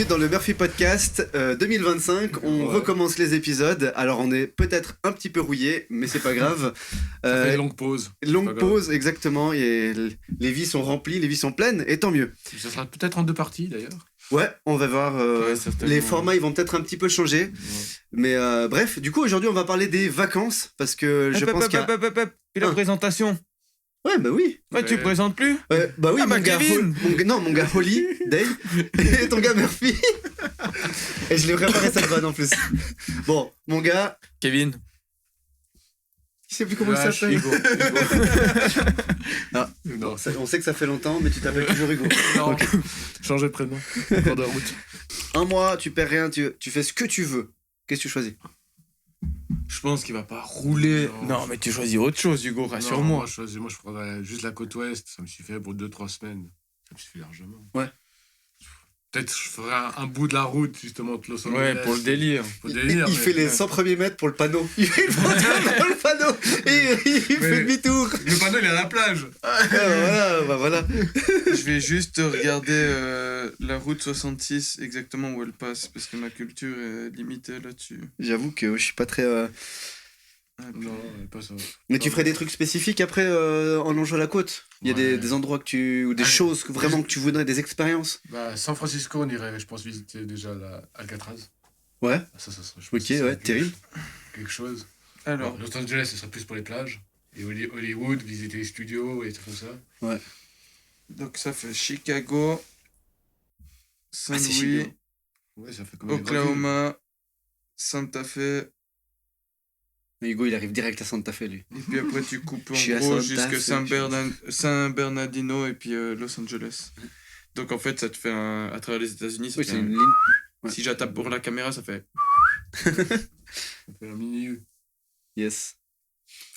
dans le Murphy Podcast 2025. On recommence les épisodes. Alors on est peut-être un petit peu rouillé, mais c'est pas grave. Ça fait une longue pause. Longue pause, exactement. Et les vies sont remplies, les vies sont pleines, et tant mieux. Ça sera peut-être en 2 parties d'ailleurs. Ouais, on va voir. Les formats, ils vont peut-être un petit peu changer. Ouais. Mais bref, du coup, aujourd'hui, on va parler des vacances. Parce que je pense qu'il y a... Et la présentation. Ouais, bah oui. Ouais, tu présentes plus bah oui, mon gars Kevin. mon gars Holly, Dave, et ton gars Murphy. Et je l'ai préparé cette vanne en plus. Bon, mon gars... Kevin. Je sais plus comment il s'appelle. Hugo. Ah, non, on sait que ça fait longtemps, mais tu t'appelles toujours Hugo. Non, okay. Changer de prénom. En de route. Un mois, tu perds rien, tu fais ce que tu veux. Qu'est-ce que tu choisis? Je pense qu'il va pas rouler. Non, mais tu choisis autre chose, Hugo, rassure-moi. Moi, je prendrais juste la côte ouest. Ça me suffit pour 2-3 semaines. Ça me suffit largement. Ouais. Peut-être je ferai un bout de la route, justement, de Los Angeles. Ouais, pour le délire. Il fait les 100 premiers mètres pour le panneau. Il fait le panneau et il fait demi-tour. Le panneau, il est à la plage. Voilà. Je vais juste regarder la route 66, exactement où elle passe, parce que ma culture est limitée là-dessus. J'avoue que je suis pas très... Non, pas ça. Mais tu ferais des trucs spécifiques après en longeant la côte? Il y a des endroits ou des choses vraiment que tu voudrais, des expériences? Bah, San Francisco, on irait, je pense, visiter déjà Alcatraz. Ouais. Ça serait, ok, ouais, terrible. Quelque chose. Alors, Los Angeles, ce serait plus pour les plages. Et Hollywood, visiter les studios et tout ça. Ouais. Donc ça fait Chicago, Saint-Louis, Chicago. Ouais, ça fait comme Oklahoma, Santa Fe. Hugo, il arrive direct à Santa Fe, lui. Et puis après, tu coupes Je suis en à gros Santa jusque Fe, San Bernardino et puis Los Angeles. Donc en fait, ça te fait à travers les États-Unis. Ça Oui, fait c'est une ligne. Ouais. Si j'attaque pour la caméra, ça fait. Ça fait un mini. Yes.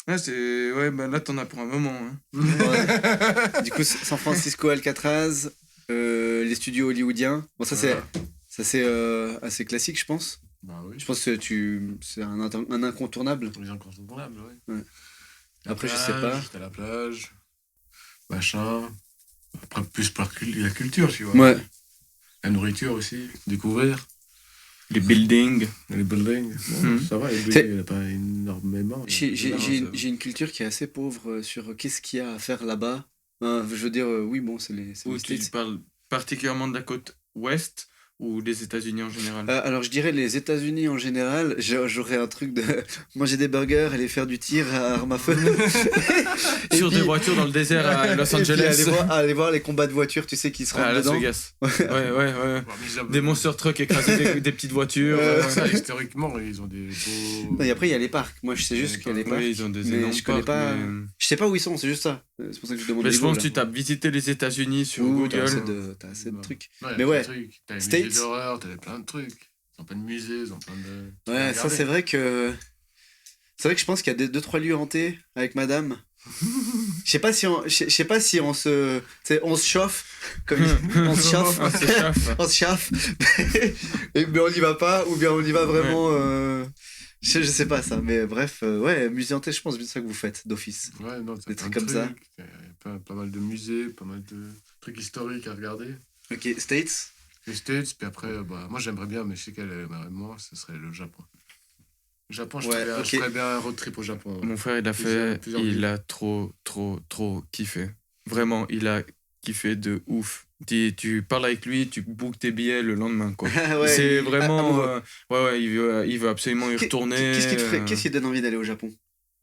Ah, là, t'en as pour un moment. Hein. Ouais. Du coup, San Francisco, Alcatraz, les studios hollywoodiens. Bon, ça, c'est assez classique, je pense. Bah oui. Je pense que c'est un incontournable. Les incontournables, ouais. Après, je sais pas. J'étais à la plage, machin. Après, plus par la culture, tu vois. Ouais. La nourriture aussi, découvrir. Les buildings. Ça va, les buildings, il n'y en a pas énormément. J'ai une culture qui est assez pauvre sur qu'est-ce qu'il y a à faire là-bas. Je veux dire, oui, bon, c'est les Tu parles particulièrement de la côte ouest ou des États-Unis en général? Alors, je dirais les États-Unis en général. J'aurais un truc de manger des burgers, aller faire du tir à arme à feu. Sur des voitures dans le désert à Los Angeles. Aller voir les combats de voitures, tu sais, qui se rentrent dedans. Las Vegas. Ouais. Des monster trucks écraser des petites voitures. Ça, historiquement, ils ont des beaux... Et après, il y a les parcs. Moi, je sais juste qu'il y a les parcs. Oui, ils ont des énormes je connais parcs. pas... Je sais pas où ils sont, c'est juste ça. C'est pour ça que je demande. Mais je pense que tu tapes visiter les États-Unis sur Google. T'as assez de trucs. Ouais, mais ouais, t'as les States. musées d'horreur, t'as plein de trucs. Ils ont plein de musées, ils ont plein de... Ouais, ça c'est vrai que... C'est vrai que je pense qu'il y a 2-3 lieux hantés avec madame. Je sais pas si on se... on se chauffe. On se chauffe. On se chauffe. Mais on n'y va pas, ou bien on y va vraiment... Je sais pas ça, mais bref, musée hanté, je pense que c'est ça que vous faites, d'office. Ouais, non, des trucs comme ça. Pas mal de musées, pas mal de trucs historiques à regarder. Ok, States. Les States, puis après, moi j'aimerais bien, mais je sais qu'elle aimerait moins, ce serait le Japon. Le Japon, je ferais bien un road trip au Japon. Mon frère, il a fait, il a trop kiffé. Vraiment, il a kiffé de ouf. Tu parles avec lui, tu bookes tes billets le lendemain, quoi. C'est vraiment... il veut absolument y retourner. Qu'est-ce qui te donne envie d'aller au Japon?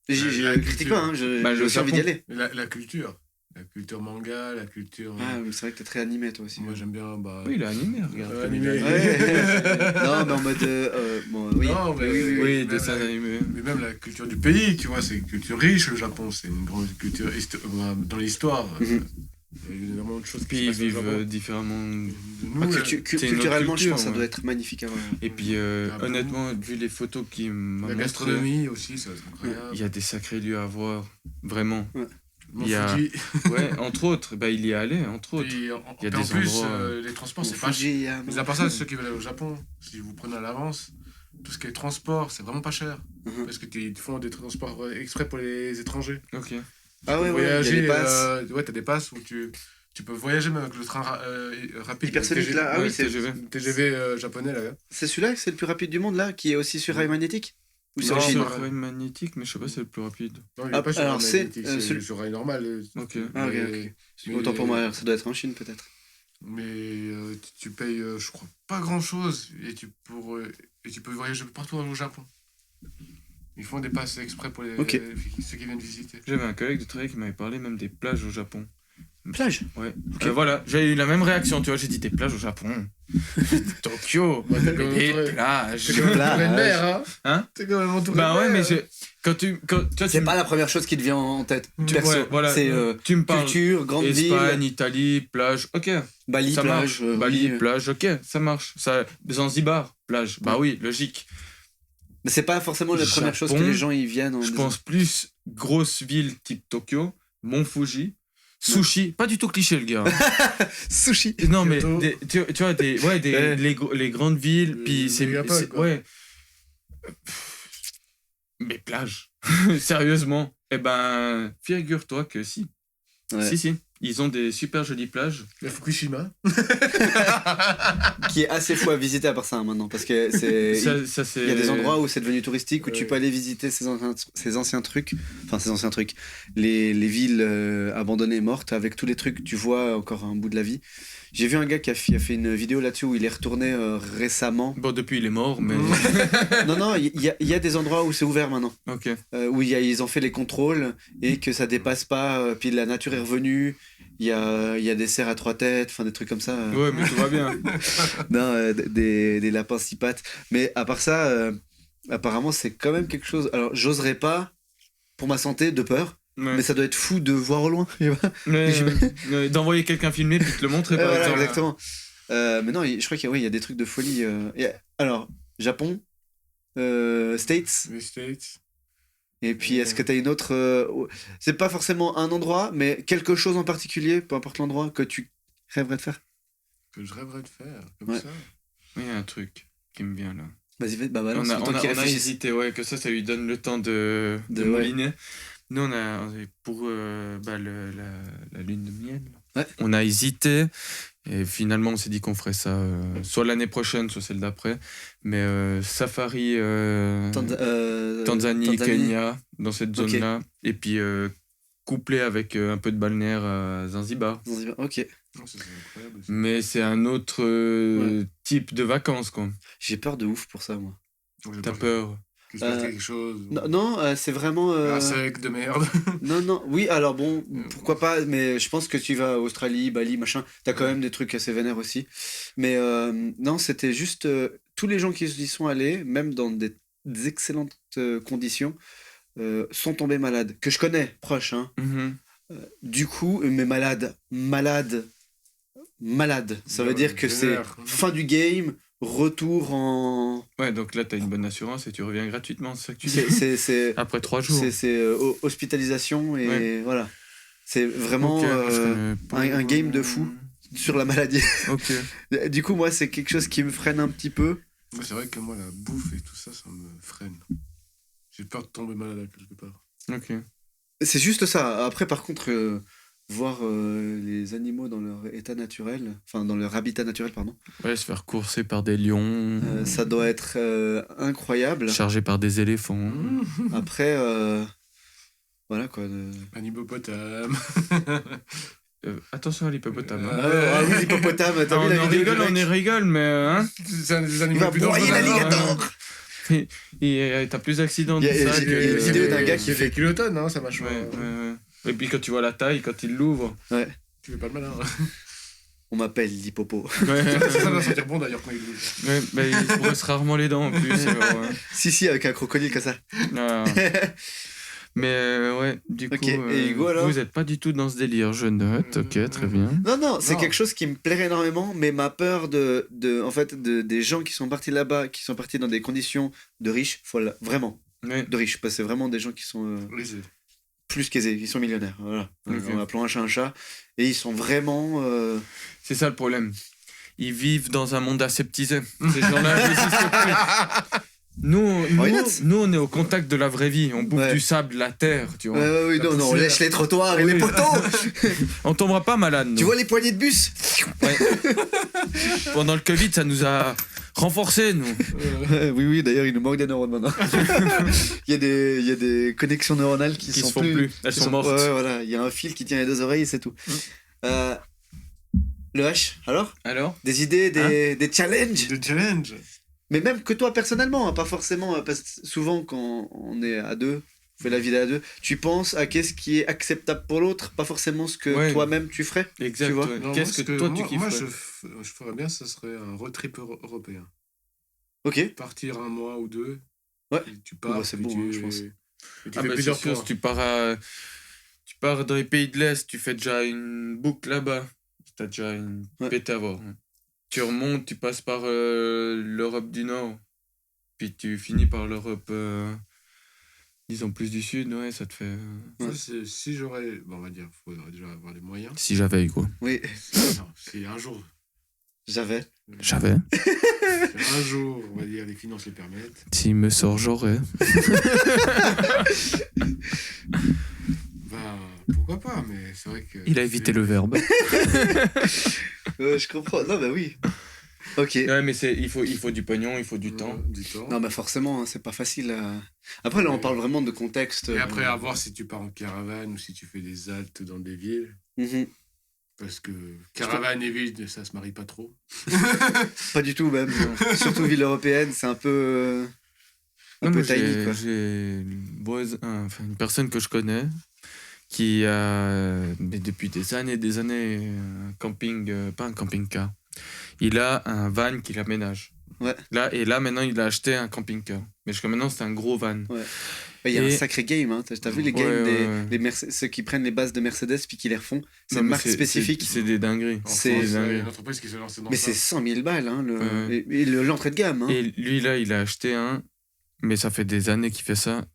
Je critique pas, hein, j'ai envie d'y aller. La culture. La culture manga, la culture... Ah, mais c'est vrai que t'es très animé, toi aussi. Moi, j'aime bien... Oui, il est animé, regarde. Animé. Non, mais en mode... oui. Non, mais oui, dessin animé. Mais même la culture du pays, tu vois, c'est une culture riche, le Japon. C'est une grande culture dans l'histoire. Il y a énormément de choses qui ils vivent différemment de nous. Culturellement, je pense que ça doit être magnifique. Et puis, honnêtement, vu les photos qui m'ont la gastronomie aussi, ça va être incroyable. Il y a des sacrés lieux à voir, vraiment. Ouais. Il y a... entre autres, il y est allé, entre autres. Il y a des endroits... les transports, c'est pas cher. Mais à part ça, ceux qui veulent aller au Japon, si vous prenez à l'avance, tout ce qui est transport, c'est vraiment pas cher. Parce qu'ils font des transports exprès pour les étrangers. Ok. Ah ouais, voyager, il y a des passes. T'as des passes où tu Tu peux voyager même avec le train rapide. Hypersonique là, ah oui, c'est TGV japonais là. C'est celui-là, c'est le plus rapide du monde là, qui est aussi sur rail magnétique. Ou sur rail magnétique, mais je sais pas si c'est le plus rapide. Non, il est pas sur rail magnétique, c'est sur rail normal. Ok. Autant pour moi, ça doit être en Chine peut-être. Mais tu payes, je crois, pas grand-chose et tu peux voyager partout au Japon. Ils font des passes exprès pour ceux qui viennent visiter. J'avais un collègue de travail qui m'avait parlé même des plages au Japon. Plage. Ouais. Voilà, j'ai eu la même réaction, tu vois, j'ai dit des plages au Japon. Tokyo, des plages. C'est comme une mer, hein. C'est quand même entouré de mer. Ouais, mais quand tu c'est pas la première chose qui te vient en tête. Perso. Voilà, c'est tu me parles culture, grande ville. Espagne, Italie, plage, ok. Bali, ça plage. Marche. Bali, plage, ok, ça marche. Zanzibar, plage, bah oui, logique. Mais c'est pas forcément la première chose que les gens y viennent. Je pense plus grosse ville type Tokyo, Mont Fuji. Sushi, pas du tout cliché le gars. Sushi. Non mais tu vois les grandes villes puis c'est ouais. Mais plage. Sérieusement. Eh ben figure-toi que si. Ouais. Si ils ont des super jolies plages. La Fukushima. Qui est assez fou à visiter à part ça maintenant parce que c'est il y a des endroits où c'est devenu touristique où tu peux aller visiter ces anciens trucs, les villes abandonnées mortes avec tous les trucs que tu vois encore un bout de la vie. J'ai vu un gars qui a fait une vidéo là-dessus où il est retourné récemment. Bon, depuis il est mort, mais... non, il y a des endroits où c'est ouvert maintenant. Ok. Où ils ont fait les contrôles et que ça dépasse pas, puis la nature est revenue. Il y a des cerfs à 3 têtes, enfin des trucs comme ça. Ouais, mais tout va bien. Non, des lapins 6 pattes. Mais à part ça, apparemment c'est quand même quelque chose... Alors j'oserais pas, pour ma santé, de peur. Ouais. Mais ça doit être fou de voir au loin. D'envoyer quelqu'un filmer puis te le montrer par exemple. Exactement. Mais non, je crois qu'il y a des trucs de folie. Alors, Japon, States. Les States. Et puis, est-ce que tu as une autre... c'est pas forcément un endroit, mais quelque chose en particulier, peu importe l'endroit, que tu rêverais de faire? Que je rêverais de faire, comme ça. Il y a un truc qui me vient là. Vas-y, on a hésité, que ça lui donne le temps de mouliner. Nous, on a pour la lune de miel. Ouais. On a hésité et finalement, on s'est dit qu'on ferait ça soit l'année prochaine, soit celle d'après. Mais safari Tanzanie, Kenya, dans cette zone-là. Et puis couplé avec un peu de balnéaire à Zanzibar. Ok. C'est incroyable aussi. Mais c'est un autre type de vacances, quoi. J'ai peur de ouf pour ça, moi. T'as peur? Quelque chose. Non, c'est vraiment. Un sec de merde. Non, oui, alors bon, pourquoi pas, mais je pense que tu vas à Australie, Bali, machin, t'as quand même des trucs assez vénères aussi. Mais non, c'était juste. Tous les gens qui y sont allés, même dans des excellentes conditions, sont tombés malades. Que je connais, proches, hein. Mm-hmm. Du coup, mais malade. Ça veut dire que c'est fin du game. Retour en... Ouais, donc là, tu as une bonne assurance et tu reviens gratuitement, c'est ça que tu dis. C'est après 3 jours. C'est hospitalisation et voilà. C'est vraiment un game de fou sur la maladie. Ok. Du coup, moi, c'est quelque chose qui me freine un petit peu. C'est vrai que moi, la bouffe et tout ça, ça me freine. J'ai peur de tomber malade quelque part. Ok. C'est juste ça. Après, par contre... voir les animaux dans leur état naturel, enfin dans leur habitat naturel, pardon. Ouais, se faire courser par des lions. Ça doit être incroyable. Chargé par des éléphants. Après, voilà quoi. Un hippopotame. Attention à l'hippopotame. Ah oui, l'hippopotame. On rigole, mais hein. C'est un des animaux plus dangereux. L'alligator. Et t'as plus d'accidents. Il y a une vidéo d'un gars qui fait kilotonnes, hein, ça marche. Ouais. Et puis quand tu vois la taille, quand il l'ouvre... Ouais. Tu fais pas le malin. On m'appelle l'hippopo. Ouais. Ça doit sentir bon d'ailleurs quand il l'ouvre. Ouais, mais il se brosse rarement les dents en plus. Si, avec un crocodile comme ça. Ah. Mais ouais, du coup, et Hugo, alors vous êtes pas du tout dans ce délire, je note. Ok, très bien. Non, c'est quelque chose qui me plairait énormément, mais ma peur des gens qui sont partis là-bas, qui sont partis dans des conditions de riches, vraiment, de riches, parce que c'est vraiment des gens qui sont... plus qu'aisés, ils sont millionnaires, voilà. Okay. En appelant un chat, et ils sont vraiment... C'est ça le problème. Ils vivent dans un monde aseptisé. Ces gens-là n'existent plus. Nous, on est au contact de la vraie vie. On bouffe du sable, la terre, tu vois. Oui, non, on lèche les trottoirs et les poteaux. On tombera pas malade. Tu vois les poignées de bus. Pendant le Covid, ça nous a renforcés, nous. Oui, d'ailleurs, il nous manque des neurones maintenant. il y a des connexions neuronales qui se font plus. Elles sont mortes. Voilà, il y a un fil qui tient les deux oreilles et c'est tout. Le H, alors des idées, des challenges. Des challenges. Mais même que toi personnellement, pas forcément, parce que souvent quand on est à deux, on fait la vie à deux, tu penses à qu'est-ce qui est acceptable pour l'autre, pas forcément ce que toi-même tu ferais. Exactement. Tu vois qu'est-ce que toi tu kifferais? Moi, je ferais bien, ce serait un road trip européen. Ok. Partir un mois ou deux. Ouais. Tu pars. C'est bon, je pense. Tu fais plusieurs fois. Tu pars dans les pays de l'Est, tu fais déjà une boucle là-bas. T'as déjà une pète à voir. Tu remontes, tu passes par l'Europe du Nord, puis tu finis par l'Europe, disons plus du Sud, ça te fait... Si j'aurais, on va dire, il faudrait déjà avoir les moyens. Si j'avais, quoi. Oui. Non, si un jour... J'avais. Si un jour, on va dire, les finances le permettent. S'il me sort, j'aurais. Pourquoi pas, mais c'est vrai que... Il a évité le verbe. Je comprends. Non, bah oui. Ok. Ouais, mais il faut du pognon, il faut du temps. Non, bah forcément, c'est pas facile. Après, là, on parle vraiment de contexte. Et après, à voir si tu pars en caravane ou si tu fais des haltes dans des villes. Parce que caravane et ville, ça se marie pas trop. Pas du tout, même. Surtout ville européenne, c'est un peu... tiny, quoi. J'ai une personne que je connais qui a depuis des années un camping, pas un camping-car. Il a un van qu'il aménage. Ouais. Là maintenant il a acheté un camping-car. Mais jusqu'à maintenant c'est un gros van. Ouais. Il y a un sacré game, hein. T'as vu les games ceux qui prennent les bases de Mercedes puis qui les refont. C'est une marque spécifique. C'est des dingueries. C'est une entreprise qui s'est lancée dans ça. Mais c'est 100 000 balles, hein, l'entrée de gamme. Hein. Et lui là il a acheté un, mais ça fait des années qu'il fait ça.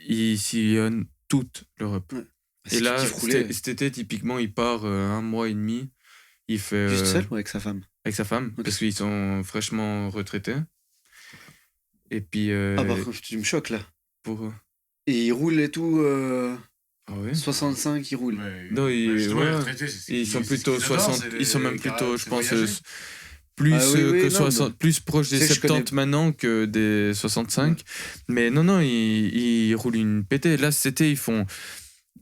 Il sillonne toute l'Europe. Ouais. Et là, cet été, typiquement, il part un mois et demi. Il fait... Juste seul ou avec sa femme? Avec sa femme, parce qu'ils sont fraîchement retraités. Et puis... tu me choques, là. Pourquoi? Et il roule et tout... Ah ouais? 65, il roule. Ouais, non, ils sont plutôt 60... Ils sont même plutôt, je pense... Plus proche des 70 maintenant que des 65. Mais non, ils roulent une pétée. Là, cet été,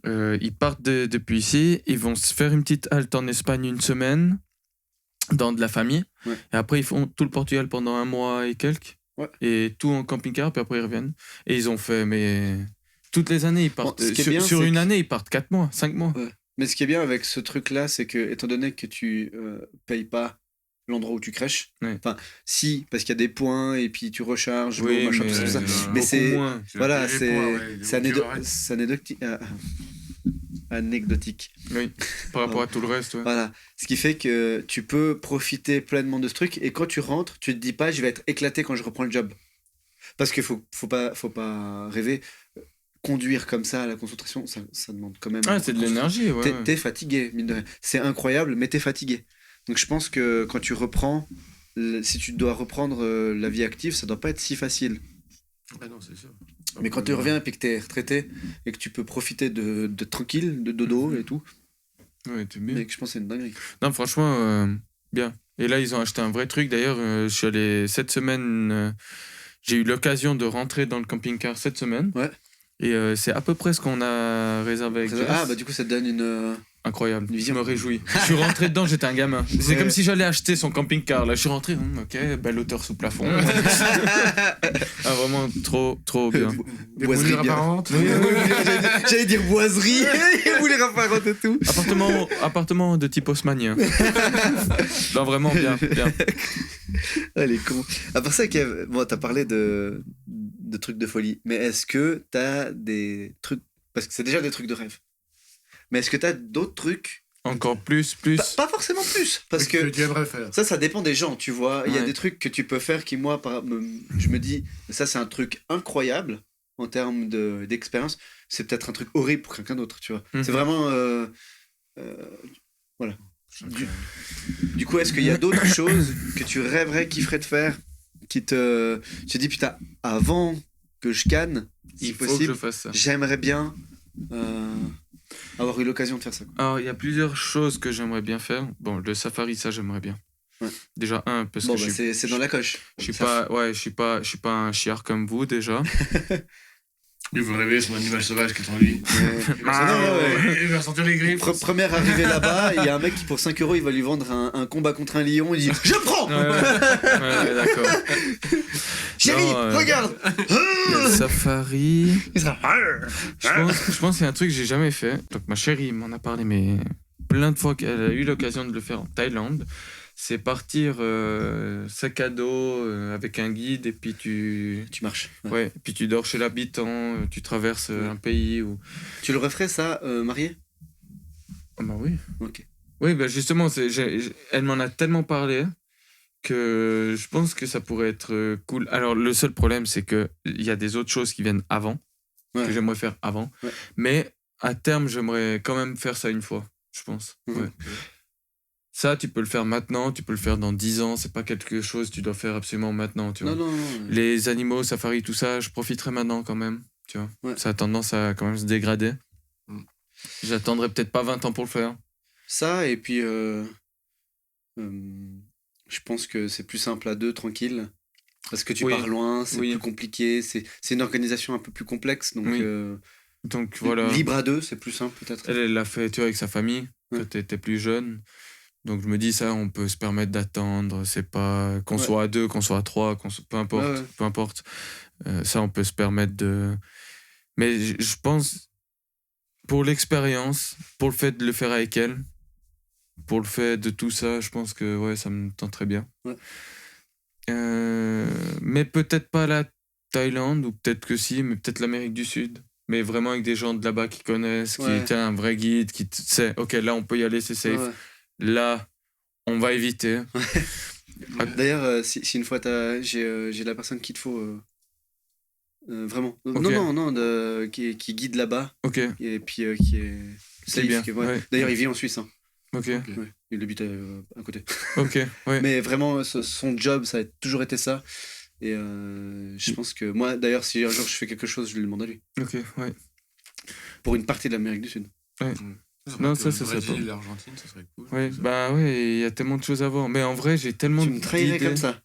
ils partent depuis ici, ils vont se faire une petite halte en Espagne une semaine, dans de la famille, et après ils font tout le Portugal pendant un mois et quelques, et tout en camping-car, puis après ils reviennent. Et ils ont fait, mais toutes les années, ils partent, sur une année, ils partent 4 mois, 5 mois. Ouais. Mais ce qui est bien avec ce truc-là, c'est que, étant donné que tu payes pas l'endroit où tu crèches, enfin, si, parce qu'il y a des points, et puis tu recharges, machin, tout ça. Mais c'est, voilà, c'est anecdotique. Oui, par rapport à tout le reste. Voilà, ce qui fait que tu peux profiter pleinement de ce truc, et quand tu rentres, tu te dis pas je vais être éclaté quand je reprends le job, parce qu'il faut pas rêver. Conduire comme ça à la concentration, ça demande quand même... c'est de l'énergie, T'es fatigué, mine de rien. C'est incroyable, mais t'es fatigué. Donc je pense que quand tu reprends, si tu dois reprendre la vie active, ça doit pas être si facile. Non, c'est sûr. Mais quand tu reviens et que tu es retraité et que tu peux profiter de tranquille, de dodo et tout, t'es bien. Mais je pense que c'est une dinguerie. Non, franchement, bien. Et là, ils ont acheté un vrai truc. D'ailleurs, je suis allé cette semaine, j'ai eu l'occasion de rentrer dans le camping-car cette semaine. Ouais. Et c'est à peu près ce qu'on a réservé avec Jess. Ah, bah du coup, ça te donne une... Incroyable, je me réjouis. Je suis rentré dedans, j'étais un gamin. C'est comme si j'allais acheter son camping-car. Là, je suis rentré, ok, belle hauteur sous plafond. Vraiment trop bien. Des boiseries apparentes. J'allais dire boiserie, des boulets apparentes et tout. Appartement de type haussmannien. Non, vraiment bien. Allez, con. À part ça, Kev, t'as parlé de trucs de folie. Mais est-ce que t'as des trucs... Parce que c'est déjà des trucs de rêve. Mais est-ce que tu as d'autres trucs? Encore plus Pas forcément plus. Parce que tu aimerais faire. Ça dépend des gens, tu vois. Il y a des trucs que tu peux faire qui, moi, je me dis, ça, c'est un truc incroyable en termes d'expérience. C'est peut-être un truc horrible pour quelqu'un d'autre, tu vois. C'est vraiment... voilà. Du coup, est-ce qu'il y a d'autres choses que tu rêverais, kifferais de faire te dis, putain, avant que je canne, si il faut possible, que je fasse ça. J'aimerais bien avoir eu l'occasion de faire ça. Alors, il y a plusieurs choses que j'aimerais bien faire. Bon, le safari, ça, j'aimerais bien. Ouais. Déjà, parce bon, que c'est dans la coche. Je suis pas un chiard comme vous, déjà. Il veut réveiller son animal sauvage qui est en lui. Il va sentir les griffes. Première arrivée là-bas, il y a un mec qui pour 5 € il va lui vendre un combat contre un lion. Il dit je prends. Ouais, d'accord. Chérie, regarde. Le safari. Je pense que c'est un truc que j'ai jamais fait. Donc ma chérie m'en a parlé, mais plein de fois qu'elle a eu l'occasion de le faire en Thaïlande. C'est partir sac à dos avec un guide et puis tu marches. Ouais, puis tu dors chez l'habitant, tu traverses un pays où... Tu le referais ça, marié? Bah oui. Ok. Oui, bah justement, elle m'en a tellement parlé que je pense que ça pourrait être cool. Alors le seul problème, c'est que il y a des autres choses qui viennent avant, que j'aimerais faire avant. Ouais. Mais à terme, j'aimerais quand même faire ça une fois, je pense. Ouais. Ça, tu peux le faire maintenant, tu peux le faire dans 10 ans, c'est pas quelque chose que tu dois faire absolument maintenant, tu vois. Non. Les animaux, safari, tout ça, je profiterai maintenant quand même, tu vois. Ouais. Ça a tendance à quand même se dégrader. J'attendrai peut-être pas 20 ans pour le faire. Ça, et puis je pense que c'est plus simple à deux, tranquille. Parce que tu pars loin, c'est plus compliqué, c'est une organisation un peu plus complexe, donc voilà. Libre à deux, c'est plus simple peut-être. Elle l'a fait, tu vois, avec sa famille, quand t'étais plus jeune. Donc je me dis ça, on peut se permettre d'attendre, c'est pas qu'on soit à 2, qu'on soit à 3, peu importe. Ça, on peut se permettre de... Mais je pense, pour l'expérience, pour le fait de le faire avec elle, pour le fait de tout ça, je pense que ça me tente très bien. Ouais. Mais peut-être pas la Thaïlande, ou peut-être que si, mais peut-être l'Amérique du Sud. Mais vraiment avec des gens de là-bas qui connaissent, qui étaient un vrai guide, qui sait, ok, là on peut y aller, c'est safe. Ouais. Là, on va éviter. D'ailleurs, si une fois j'ai la personne qu'il te faut, vraiment. Okay. Non, qui guide là-bas. Ok. Et puis qui est safe. Bien. D'ailleurs, il vit en Suisse. Hein. Ok. Ouais, il habite à côté. Ok. Ouais. Mais vraiment, son job, ça a toujours été ça. Et je pense que moi, d'ailleurs, si un jour je fais quelque chose, je le demande à lui. Ok, ouais. Pour une partie de l'Amérique du Sud. Ouais. Non, ça serait pas. L'Argentine, ça serait cool. Ouais, il y a tellement de choses à voir. Mais en vrai, j'ai tellement Tu me trahirais comme ça.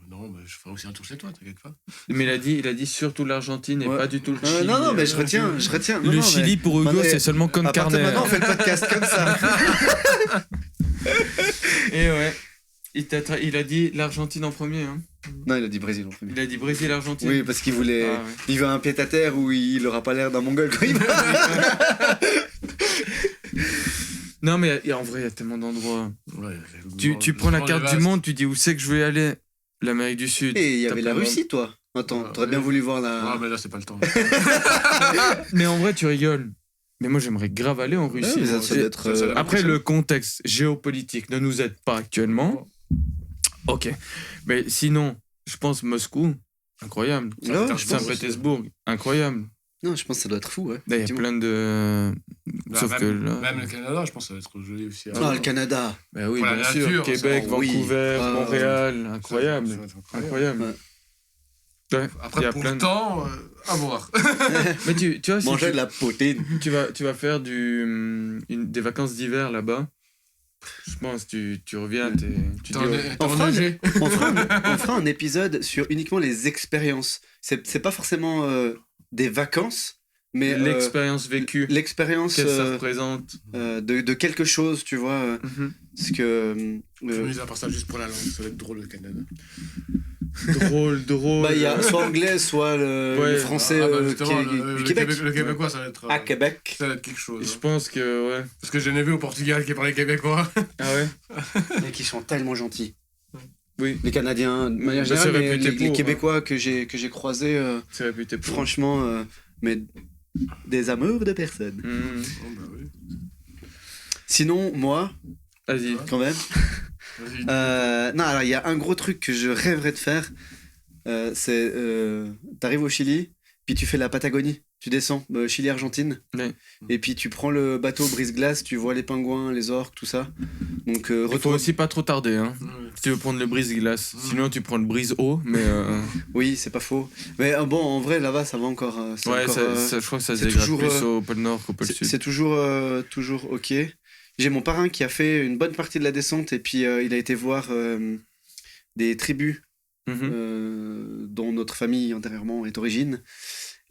Non, mais je ferai aussi un tour chez toi, t'inquiète pas. Mais il a dit surtout l'Argentine et pas du tout le Chili. Non, mais je retiens. Le Chili, pour Hugo, c'est seulement con carne. Maintenant, on fait le podcast comme ça. Et ouais. Il a dit l'Argentine en premier. Hein. Non, il a dit Brésil en premier. Il a dit Brésil, Argentine. Oui, parce qu'il voulait. Il veut un pied-à-terre où il aura pas l'air d'un mongol quand il va. Non, mais en vrai, il y a tellement d'endroits. Tu prends la carte du monde, tu dis où c'est que je veux aller. L'Amérique du Sud. Et il y avait la Russie, toi. Attends, t'aurais bien voulu voir la. Ah, mais là, c'est pas le temps. Mais en vrai, tu rigoles. Mais moi, j'aimerais grave aller en Russie. Ouais, ça doit être, après, le contexte géopolitique ne nous aide pas actuellement. Ok. Mais sinon, je pense Moscou, incroyable. Saint-Pétersbourg, incroyable. Non, je pense que ça doit être fou, ouais. Il y a plein de... Sauf que là... Même le Canada, je pense que ça va être joli aussi. Ah, le Canada. Ben oui, bien sûr. Québec, Vancouver, Montréal, incroyable. Incroyable. Ouais. Après, pour le temps, à voir. Mais tu vois, si manger de la poutine. Tu vas faire des vacances d'hiver là-bas. Je pense tu reviens, tu dis... On fera un épisode sur uniquement les expériences. C'est pas forcément des vacances, mais l'expérience vécue. L'expérience qu'est-ce que ça représente de quelque chose, tu vois. Parce que... à part ça, juste pour la langue, ça va être drôle le Canada. Drôle. Bah, il y a soit anglais, soit le français du Québec. Le québécois, ça va être... à Québec. Ça va être quelque chose. Je pense que, ouais. Parce que j'en ai vu au Portugal qui parlait québécois. Ah ouais. Et qui sont tellement gentils. Oui. Les Canadiens, de manière générale, mais les Québécois que j'ai croisés, c'est réputé pour. Franchement, mais des amours de personnes. Oh, bah oui. Sinon, moi, vas-y. Quand même. Non, alors il y a un gros truc que je rêverais de faire. C'est t'arrives au Chili, puis tu fais la Patagonie. Tu descends, Chili-Argentine. Ouais. Et puis tu prends le bateau brise-glace, tu vois les pingouins, les orques, tout ça. Donc, il faut aussi pas trop tarder. Hein. Si tu veux prendre le brise-glace. Sinon, tu prends le brise-eau, mais... Oui, c'est pas faux. Mais bon, en vrai, là-bas, ça va encore... je crois que ça se dégrade toujours, plus au pôle Nord qu'au pôle Sud. C'est toujours OK. J'ai mon parrain qui a fait une bonne partie de la descente, et puis il a été voir des tribus dont notre famille antérieurement est origine,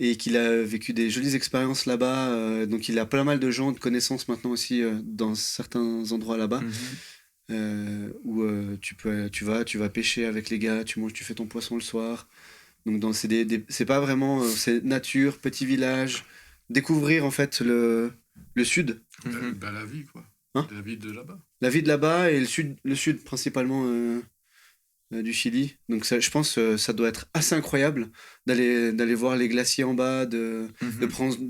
et qu'il a vécu des jolies expériences là-bas. Donc il a pas mal de gens de connaissances maintenant aussi dans certains endroits là-bas. Où tu vas pêcher avec les gars, tu manges, tu fais ton poisson le soir. Donc c'est pas vraiment, c'est nature, petit village, découvrir en fait le sud. La vie quoi. La vie de là-bas. La vie de là-bas, et le sud principalement du Chili. Donc ça, je pense ça doit être assez incroyable d'aller voir les glaciers en bas, de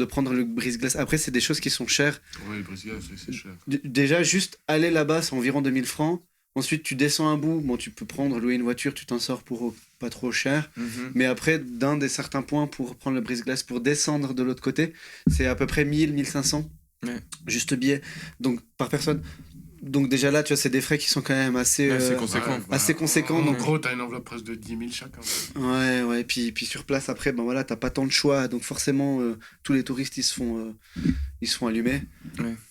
prendre le brise-glace. Après, c'est des choses qui sont chères. Oui, le brise-glace, c'est cher. Déjà, juste aller là-bas, c'est environ 2000 francs. Ensuite, tu descends un bout, bon, tu peux louer une voiture, tu t'en sors pour pas trop cher. Mais après, d'un des certains points pour prendre le brise-glace, pour descendre de l'autre côté, c'est à peu près 1500. Juste billet. Donc, par personne. Donc déjà là, tu vois, c'est des frais qui sont quand même assez conséquents. Assez conséquents. En gros, t'as une enveloppe presque de 10 000 chacun. Ouais. Puis sur place, après, ben voilà, t'as pas tant de choix. Donc forcément, tous les touristes, ils se font allumer.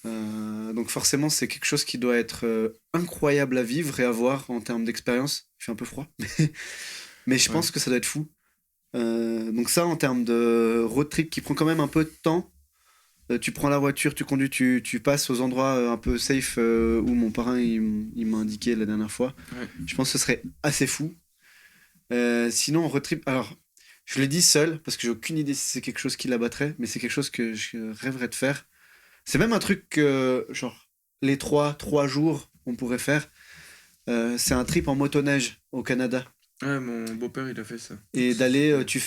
Donc forcément, c'est quelque chose qui doit être incroyable à vivre et à voir en termes d'expérience. Il fait un peu froid. Mais je pense que ça doit être fou. Donc ça, en termes de road trip qui prend quand même un peu de temps, tu prends la voiture, tu conduis, tu passes aux endroits un peu safe où mon parrain il m'a indiqué la dernière fois. Je pense que ce serait assez fou. Sinon, road trip, alors je le dis seul parce que j'ai aucune idée si c'est quelque chose qui l'abattrait, mais c'est quelque chose que je rêverais de faire. C'est même un truc que, genre, les 3 jours, on pourrait faire. C'est un trip en motoneige au Canada. Ouais, mon beau-père, il a fait ça. Et d'aller, tu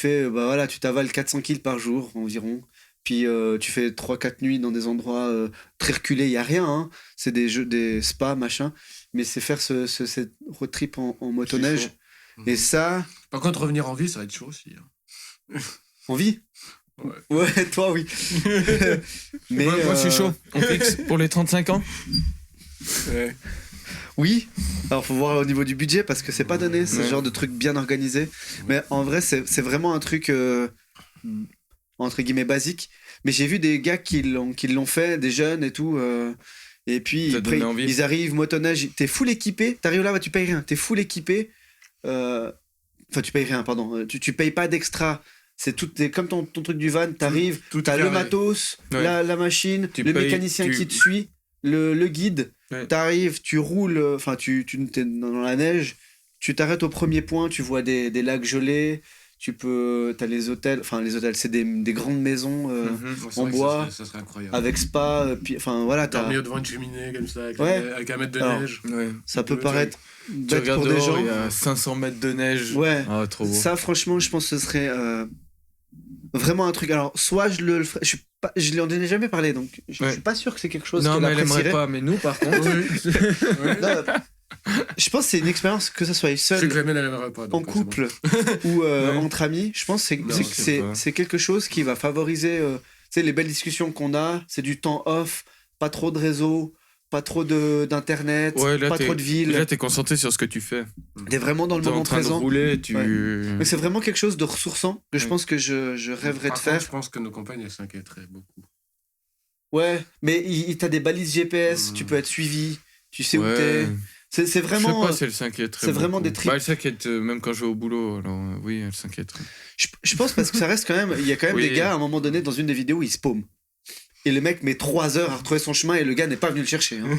t'avales 400 kills par jour environ. Puis tu fais 3-4 nuits dans des endroits très reculés, il n'y a rien, hein. C'est des spas, machin. Mais c'est faire cette road trip en motoneige. Et ça... Par contre, revenir en vie, ça va être chaud aussi. Hein. En vie ? Ouais, toi, oui. Mais moi, je suis chaud. On fixe pour les 35 ans. Oui. Alors, faut voir au niveau du budget, parce que c'est pas donné, ce genre de truc bien organisé. Mais en vrai, c'est vraiment un truc... entre guillemets basique, mais j'ai vu des gars qui l'ont fait, des jeunes et tout, et puis après, ils arrivent motoneige, t'es full équipé, t'arrives là, tu payes rien, t'es full équipé, enfin tu payes rien, pardon, tu payes pas d'extra, c'est tout, comme ton truc du van, t'arrives, t'as le matos, la machine, le mécanicien qui te suit, le guide, t'arrives, tu roules, enfin tu t'es dans la neige, tu t'arrêtes au premier point, tu vois des lacs gelés. T'as les hôtels, c'est des grandes maisons en bois, ça serait incroyable. Avec spa, puis enfin voilà, dormir devant une cheminée comme ça, avec 1 mètre de neige. Ça peut paraître bête pour des gens. Il y a 500 mètres de neige. Trop beau. Ça franchement, je pense que ce serait vraiment un truc. Alors soit je le ferais, je lui en ai jamais parlé, donc je suis pas sûr que c'est quelque chose qu'elle apprécierait. Non, mais elle aimerait pas, mais nous par contre. Je pense que c'est une expérience, que ça soit seul, en couple ou entre amis. Je pense que c'est quelque chose qui va favoriser les belles discussions qu'on a. C'est du temps off, pas trop de réseau, pas trop d'internet, pas trop de ville. Là, t'es concentré sur ce que tu fais. T'es vraiment dans le moment présent. De rouler, Mais c'est vraiment quelque chose de ressourçant que je pense que je rêverais de faire. Je pense que nos compagnes elles s'inquiéteraient beaucoup. Ouais, mais t'as des balises GPS, tu peux être suivi, tu sais où t'es. C'est vraiment. Je sais pas si elle s'inquièterait. C'est vraiment des trips. Elle s'inquiète même quand je vais au boulot. Alors oui, elle s'inquièterait. Je pense parce que ça reste quand même. Il y a quand même des gars à un moment donné dans une des vidéos, ils se paument. Et le mec met 3 heures à retrouver son chemin et le gars n'est pas venu le chercher. Hein.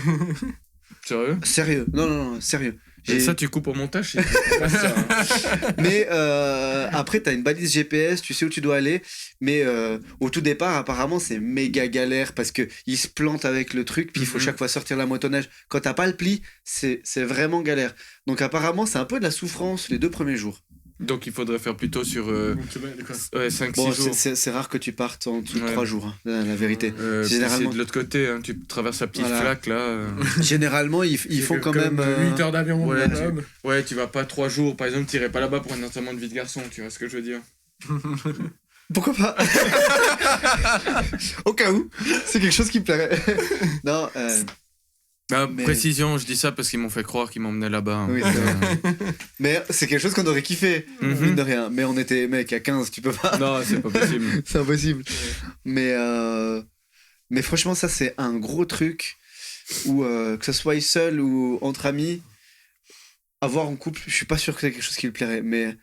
Sérieux ? Sérieux. Non, sérieux. Et ça, tu coupes au montage. Mais après, t'as une balise GPS, tu sais où tu dois aller. Mais au tout départ, apparemment, c'est méga galère parce qu'ils se plantent avec le truc. Puis il faut chaque fois sortir la motoneige. Quand t'as pas le pli, c'est vraiment galère. Donc apparemment, c'est un peu de la souffrance les 2 premiers jours. Donc il faudrait faire plutôt sur 5-6 jours. C'est rare que tu partes en dessous de 3 jours, hein, la vérité. Généralement... C'est de l'autre côté, hein, tu traverses la petite flaque là. Généralement, ils font quand même 8 heures d'avion. Tu vas pas 3 jours, par exemple, t'irais pas là-bas pour un enterrement de vie de garçon, tu vois ce que je veux dire. Pourquoi pas. Au cas où, c'est quelque chose qui me plairait. Non, Précision, je dis ça parce qu'ils m'ont fait croire qu'ils m'emmenaient là-bas. Oui, mais c'est quelque chose qu'on aurait kiffé, mine de rien. Mais on était, mec, à 15, tu peux pas. Non, c'est pas possible. C'est impossible. Mais franchement, ça, c'est un gros truc où, que ce soit seul ou entre amis, avoir en couple, je suis pas sûr que c'est quelque chose qui lui plairait, mais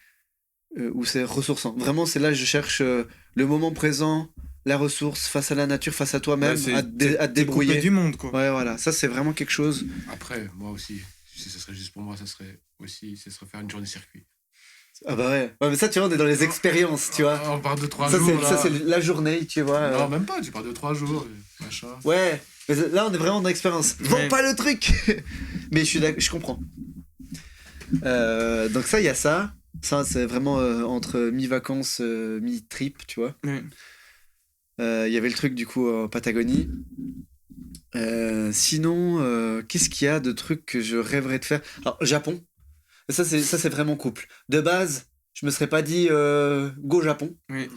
où c'est ressourçant. Vraiment, c'est là que je cherche le moment présent, la ressource face à la nature, face à toi-même, à te débrouiller. Coupé du monde, quoi. Ouais, voilà, ça c'est vraiment quelque chose. Après, moi aussi, si ce serait juste pour moi, ça serait faire une journée circuit. Ah bah ouais, mais ça tu vois, on est dans les expériences, tu vois. On part de 3 jours. Ça c'est la journée, tu vois. Non, même pas, tu pars de 3 jours, machin. Ouais, mais là on est vraiment dans l'expérience. Vends pas le truc. Mais je comprends. Donc ça, il y a ça. Ça, c'est vraiment entre mi-vacances, mi-trip, tu vois. Il y avait le truc, du coup, en Patagonie. Sinon, qu'est-ce qu'il y a de trucs que je rêverais de faire? Alors, Japon. Ça, c'est vraiment couple. De base, je me serais pas dit go Japon. Oui.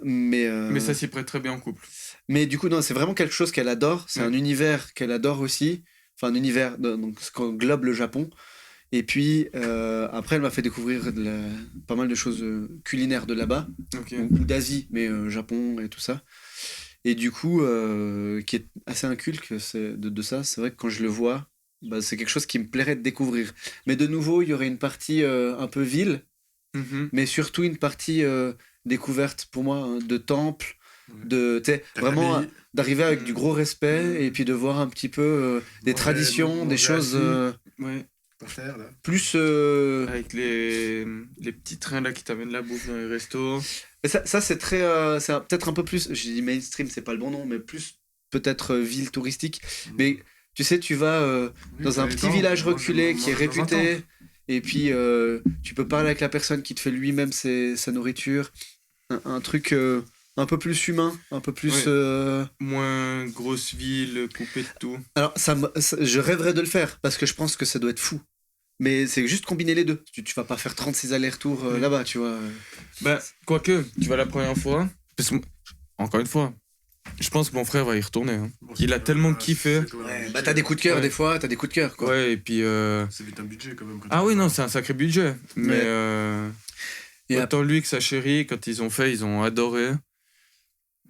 Mais ça s'y prête très bien en couple. Mais du coup, non, c'est vraiment quelque chose qu'elle adore. C'est un univers qu'elle adore aussi. Enfin, un univers, donc, ce qu'englobe le Japon. Et puis, après, elle m'a fait découvrir pas mal de choses culinaires de là-bas, ou d'Asie, mais Japon et tout ça. Et du coup, qui est assez inculque de ça, c'est vrai que quand je le vois, bah, c'est quelque chose qui me plairait de découvrir. Mais de nouveau, il y aurait une partie un peu ville, mais surtout une partie découverte pour moi, hein, de temple, vraiment d'arriver avec du gros respect et puis de voir un petit peu des traditions, des choses... Pour faire, là. Plus avec les petits trains là qui t'amènent la bouffe dans les restos. Mais ça c'est très c'est peut-être un peu plus, je dis mainstream, c'est pas le bon nom, mais plus peut-être ville touristique. Mais tu sais, tu vas dans un petit village reculé qui est réputé, et puis tu peux parler avec la personne qui te fait lui-même sa nourriture, un truc un peu plus humain, un peu plus... moins grosse ville, coupée de tout. Alors, je rêverais de le faire, parce que je pense que ça doit être fou. Mais c'est juste combiner les deux. Tu vas pas faire 36 allers-retours là-bas, tu vois. Bah, quoique, tu vas la première fois... Parce que, encore une fois, je pense que mon frère va y retourner. Hein. Il a tellement kiffé. Ouais, bah t'as des coups de cœur des fois, t'as des coups de cœur, quoi. Ouais, et puis... C'est vite un budget, quand même. Ah oui, non, c'est un sacré budget. Mais autant lui que sa chérie, quand ils ont adoré.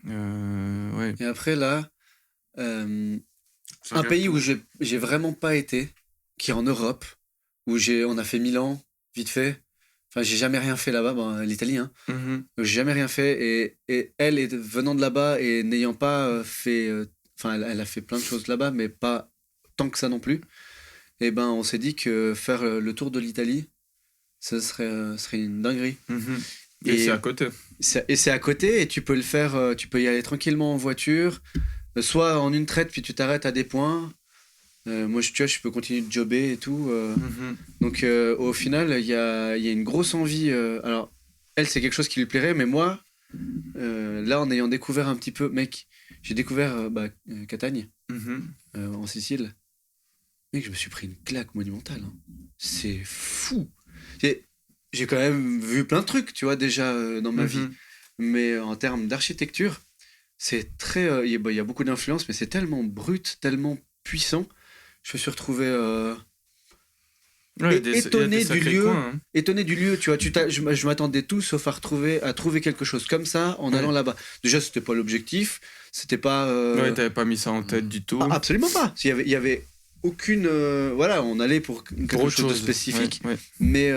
Ouais. Et après, là, un pays où j'ai vraiment pas été, qui est en Europe, où on a fait Milan, vite fait. Enfin, j'ai jamais rien fait là-bas, l'Italie, hein. J'ai jamais rien fait. Et elle, venant de là-bas et n'ayant pas fait... Enfin, elle a fait plein de choses là-bas, mais pas tant que ça non plus. Et ben, on s'est dit que faire le tour de l'Italie, ça serait une dinguerie. Et c'est à côté. C'est à côté, et tu peux le faire, tu peux y aller tranquillement en voiture, soit en une traite, puis tu t'arrêtes à des points. Moi, tu vois, je peux continuer de jobber et tout. Donc, au final, il y a une grosse envie. Alors, elle, c'est quelque chose qui lui plairait, mais moi, là, en ayant découvert un petit peu, mec, j'ai découvert Catagne, en Sicile. Mec, je me suis pris une claque monumentale. Hein. C'est fou. J'ai quand même vu plein de trucs, tu vois, déjà dans ma vie. Mais en termes d'architecture, c'est très... Il y a beaucoup d'influence, mais c'est tellement brut, tellement puissant. Je me suis retrouvé étonné du lieu. Coins, hein. Étonné du lieu, tu vois. Je m'attendais tout sauf à trouver quelque chose comme ça en allant là-bas. Déjà, c'était pas l'objectif. C'était pas... Ouais, t'avais pas mis ça en tête du tout. Absolument pas. Il y avait aucune... voilà, on allait pour quelque chose de spécifique. Ouais. Mais...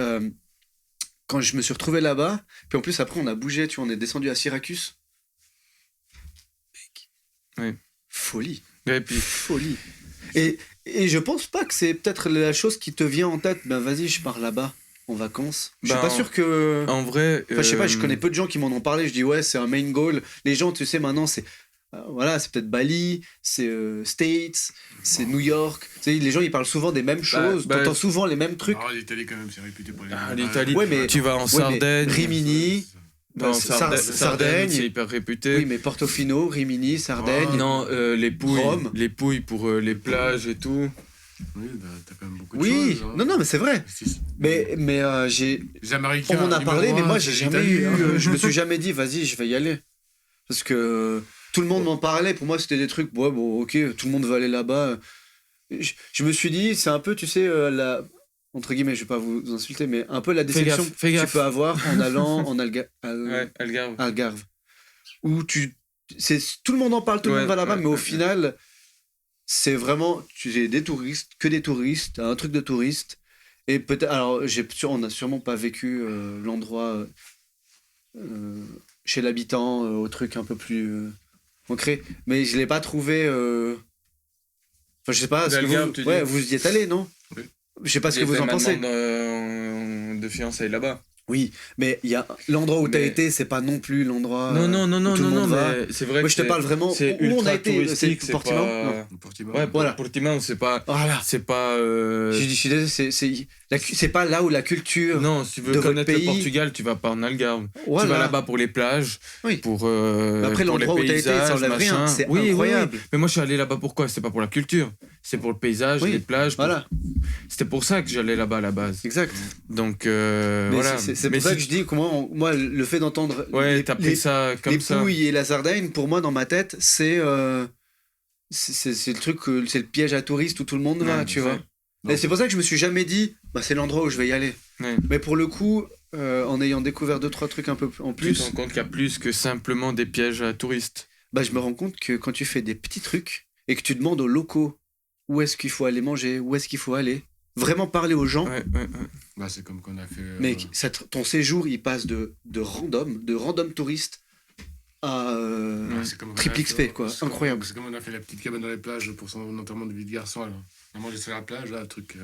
quand je me suis retrouvé là-bas, puis en plus après on a bougé, tu vois, on est descendu à Syracuse. Ouais. Folie. Ouais, puis... Folie. Et je pense pas que c'est peut-être la chose qui te vient en tête. Ben vas-y, je pars là-bas en vacances. Je suis pas sûr que... En vrai... Enfin, je sais pas, je connais peu de gens qui m'en ont parlé. Je dis ouais, c'est un main goal. Les gens, tu sais, maintenant c'est... voilà, c'est peut-être Bali, c'est States, c'est New York. Tu sais, les gens ils parlent souvent des mêmes choses, t'entends souvent les mêmes trucs. L'Italie quand même, c'est réputé pour les l'Italie, ouais, mais tu vas en Sardaigne, Rimini, Sardaigne, c'est hyper réputé. Oui, mais Portofino, Rimini, Sardaigne. Non, les pouilles, Rome. Les pouilles pour les plages et tout. Oui, t'as quand même beaucoup de choses. Oui, non, mais c'est vrai. Mais j'ai... Les Américains, on m'en a parlé, mais moi j'ai jamais eu... je me suis jamais dit, vas-y, je vais y aller. Parce que tout le monde m'en parlait. Pour moi, c'était des trucs, ouais, bon, ok, tout le monde va aller là-bas. je me suis dit, c'est un peu, tu sais, la... Entre guillemets, je vais pas vous insulter, mais un peu la déception que tu peux avoir en allant en Algarve. Où tout le monde en parle, tout le monde va là-bas, mais au final, c'est vraiment... J'ai des touristes, que des touristes, un truc de touristes. Et peut-être... Alors, on n'a sûrement pas vécu l'endroit chez l'habitant, au truc un peu plus concret. Mais je l'ai pas trouvé... Enfin, je sais pas, vous y êtes allé, non? Oui. Je sais pas ce que vous en pensez. De fiançailles là-bas. Oui, mais il y a l'endroit où t'as été, c'est pas non plus l'endroit. Non, mais c'est vrai. Moi, je te parle vraiment c'est où on a été. C'est Portimao. Ouais, voilà. Portimao, c'est pas. Voilà. C'est pas. Je suis désolé, c'est pas là où la culture. Non, si tu veux connaître le Portugal, tu vas pas en Algarve. Voilà. Tu vas là-bas pour les plages, pour après pour l'endroit les paysages, où t'as été, ça enlève rien. C'est incroyable. Oui. Mais moi, je suis allé là-bas pourquoi? C'est pas pour la culture. C'est pour le paysage, les plages. Voilà. C'était pour ça que j'allais là-bas à la base. Exact. Donc voilà. C'est pour ça que je dis comment moi le fait d'entendre t'as pris ça comme ça. Les Pouilles et la Sardaigne, pour moi dans ma tête, c'est le truc, c'est le piège à touristes où tout le monde va, tu vois. Et c'est pour ça que je me suis jamais dit, c'est l'endroit où je vais y aller. Ouais. Mais pour le coup, en ayant découvert 2-3 trucs un peu en plus. Tu te rends compte qu'il y a plus que simplement des pièges à touristes. Je me rends compte que quand tu fais des petits trucs et que tu demandes aux locaux où est-ce qu'il faut aller manger, où est-ce qu'il faut aller, vraiment parler aux gens. Ouais. C'est comme qu'on a fait. Mec, ton séjour, il passe de random touriste à triple XP, quoi. Incroyable. C'est comme on a fait la petite cabane dans les plages pour son enterrement de vie de garçon. Alors. On a mangé sur la plage, là, un truc qui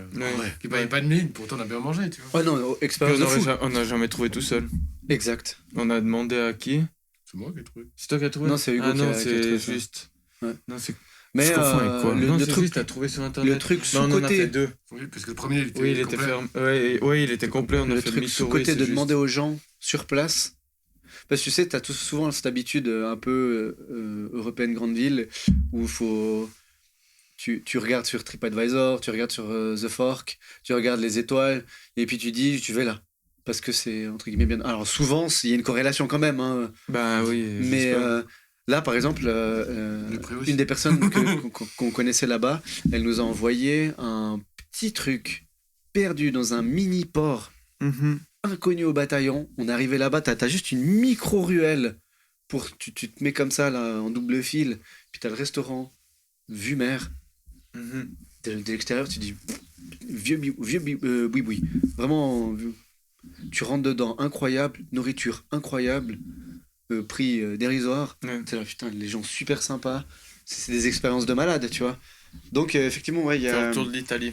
n'avait pas de mine, pourtant on a bien mangé, tu vois. Oh non, expérience de fou. On n'a jamais trouvé tout seul. Exact. On a demandé à qui? C'est moi qui ai trouvé. C'est toi qui as trouvé? Non, c'est Hugo qui a trouvé. C'est juste. Ouais. Non, c'est... Mais le truc, t'as trouvé sur internet. Le truc sous-côté. On en a fait 2. Oui, parce que le premier, il était fermé. Oui, il était complet. On a fait truc sous-côté de demander aux gens sur place. Parce que tu sais, t'as souvent cette habitude un peu européenne grande ville où il faut. Tu regardes sur TripAdvisor, tu regardes sur The Fork, tu regardes les étoiles, et puis tu dis, tu vas là. Parce que c'est, entre guillemets, bien... Alors souvent, il y a une corrélation quand même. Hein. Oui. Mais là, par exemple, une des personnes qu'on connaissait là-bas, elle nous a envoyé un petit truc perdu dans un mini-port inconnu au bataillon. On est arrivé là-bas, t'as juste une micro-ruelle. Tu te mets comme ça, là, en double fil, puis t'as le restaurant, vue mer. De l'extérieur, tu dis vieux boui. Vraiment, tu rentres dedans, incroyable, nourriture incroyable, prix dérisoire. C'est là, putain, les gens super sympas. C'est des expériences de malade, tu vois. Donc, effectivement, il y a. Le tour de l'Italie.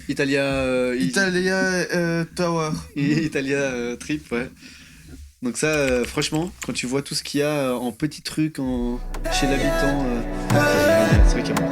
Italia Tower. Italia Trip, ouais. Donc ça, franchement, quand tu vois tout ce qu'il y a en petits trucs chez l'habitant, c'est vrai qu'il y a...